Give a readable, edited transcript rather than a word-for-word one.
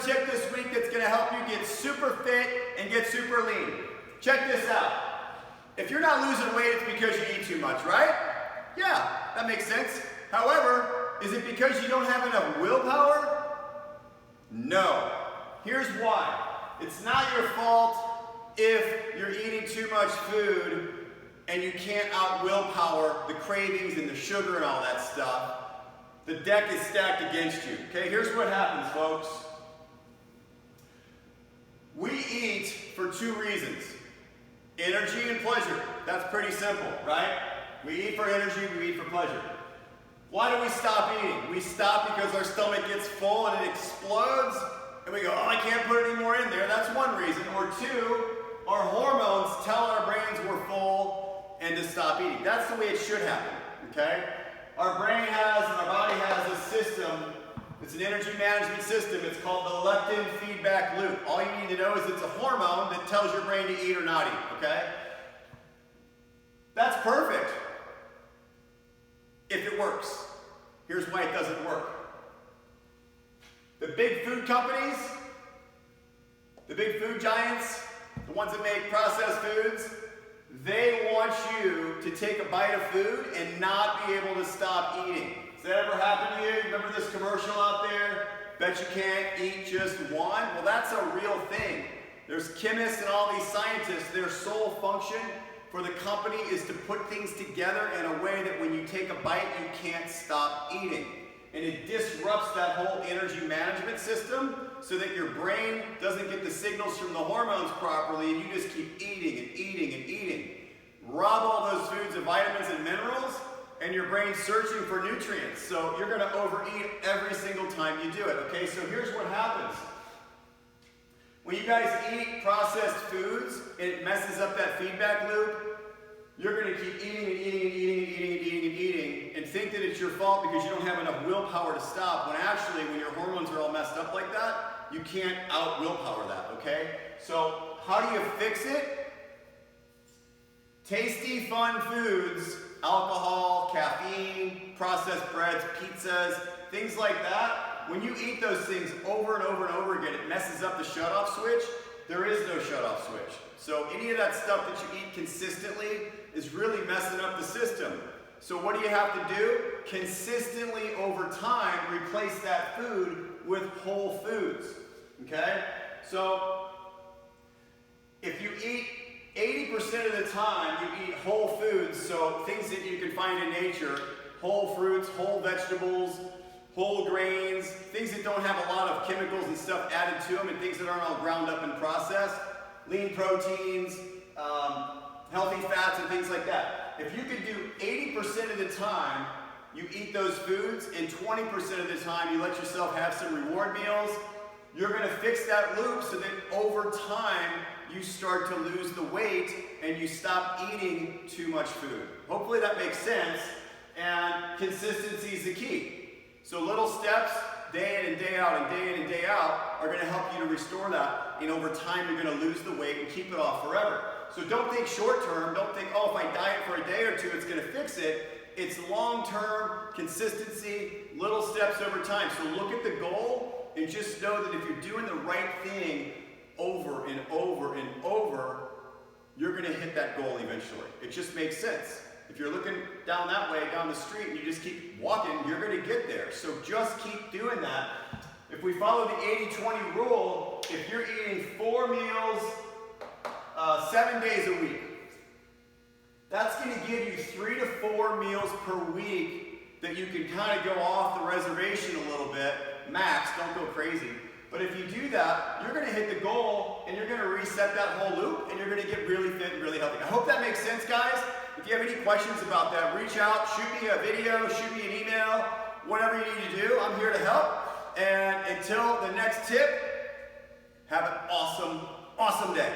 tip this week that's going to help you get super fit and get super lean. Check this out. If you're not losing weight, it's because you eat too much, right? Yeah, that makes sense. However, is it because you don't have enough willpower? No. Here's why. It's not your fault if you're eating too much food and you can't out-willpower the cravings and the sugar and all that stuff. The deck is stacked against you. Okay, here's what happens, folks. We eat for two reasons. Energy and pleasure. That's pretty simple, right? We eat for energy, we eat for pleasure. Why do we stop eating? We stop because our stomach gets full and it explodes, and we go, oh, I can't put any more in there. That's one reason. Or two, our hormones tell our brains we're full and to stop eating. That's the way it should happen, okay? Our brain has, and our body has a system, it's an energy management system. It's called the leptin feedback loop. All you need to know is it's a hormone that tells your brain to eat or not eat, okay? That's perfect if it works. Here's why it doesn't work. The big food companies, the big food giants, the ones that make processed foods, they want you to take a bite of food and not be able to stop eating. Does that ever happen to you? Remember this commercial out there? Bet you can't eat just one? Well, that's a real thing. There's chemists and all these scientists, their sole function for the company is to put things together in a way that when you take a bite, you can't stop eating. And it disrupts that whole energy management system so that your brain doesn't get the signals from the hormones properly and you just keep eating and eating and eating. Rob all those foods of vitamins and minerals and your brain's searching for nutrients. So you're going to overeat every single time you do it. Okay, so here's what happens. When you guys eat processed foods, it messes up that feedback loop. You're going to keep eating and eating and eating and eating and eating and eating and think that it's your fault because you don't have enough willpower to stop, when actually, when your hormones are all messed up like that, you can't out-willpower that, okay? So how do you fix it? Tasty, fun foods, alcohol, caffeine, processed breads, pizzas, things like that. When you eat those things over and over and over again, it messes up the shut-off switch. There is no shut-off switch. So any of that stuff that you eat consistently is really messing up the system. So what do you have to do? Consistently over time, replace that food with whole foods, okay? So if you eat 80% of the time, you eat whole foods, so things that you can find in nature, whole fruits, whole vegetables, whole grains, things that don't have a lot of chemicals and stuff added to them, and things that aren't all ground up and processed, lean proteins, healthy fats and things like that. If you could do 80% of the time, you eat those foods, and 20% of the time you let yourself have some reward meals, you're going to fix that loop so that over time you start to lose the weight and you stop eating too much food. Hopefully that makes sense, and consistency is the key. So little steps, day in and day out and day in and day out, are going to help you to restore that, and over time you're going to lose the weight and keep it off forever. So don't think short term, don't think, oh, if I diet for a day or two, it's going to fix it. It's long-term consistency, little steps over time. So look at the goal and just know that if you're doing the right thing over and over and over, you're going to hit that goal eventually. It just makes sense. If you're looking down that way, down the street, and you just keep walking, you're going to get there. So just keep doing that. If we follow the 80-20 rule, if you're eating 4 meals 7 days a week, that's going to give you 3 to 4 meals per week that you can kind of go off the reservation a little bit, max, don't go crazy. But if you do that, you're going to hit the goal, and you're going to reset that whole loop, and you're going to get really fit and really healthy. I hope that makes sense, guys. If you have any questions about that, reach out, shoot me a video, shoot me an email, whatever you need to do. I'm here to help. And until the next tip, have an awesome, awesome day.